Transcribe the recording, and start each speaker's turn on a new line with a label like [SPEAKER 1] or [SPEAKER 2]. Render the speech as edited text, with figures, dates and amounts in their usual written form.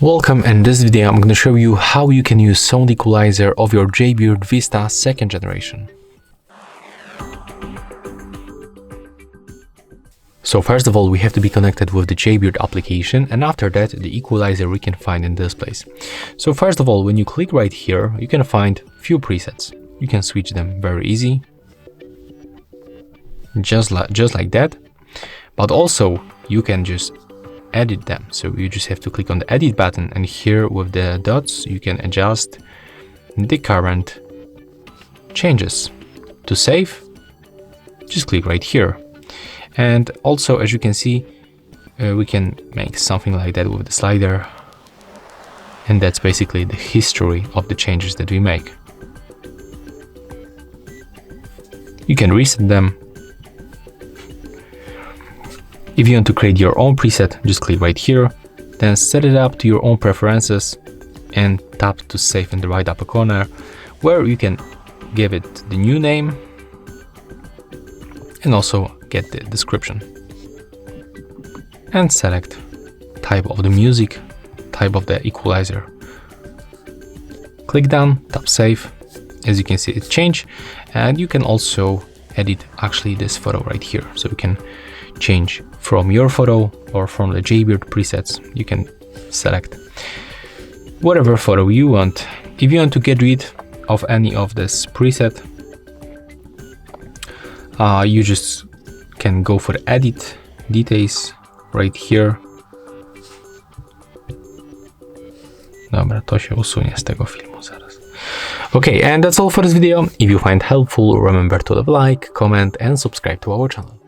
[SPEAKER 1] Welcome, in this video I'm going to show you how you can use Sound Equalizer of your Jaybird Vista 2nd generation. So first of all, we have to be connected with the Jaybird application, and after that the equalizer we can find in this place. So first of all, when you click right here, you can find few presets. You can switch them very easy, just like that, but also you can just edit them. So you just have to click on the edit button, and here with the dots you can adjust the current changes. To save, just click right here. And also, as you can see, we can make something like that with the slider, and that's basically the history of the changes that we make. You can reset them. If you want to create your own preset, just click right here, then set it up to your own preferences and tap to save in the right upper corner, where you can give it the new name and also get the description. And select type of the music, type of the equalizer. Click done, tap save. As you can see, it changed, and you can also edit actually this photo right here. So you can change from your photo or from the Jaybird presets. You can select whatever photo you want. If you want to get rid of any of this preset, you just can go for edit details right here. Dobra, to się usunie z tego filmu zaraz. Okay, and that's all for this video. If you find helpful, remember to leave a like, comment and subscribe to our channel.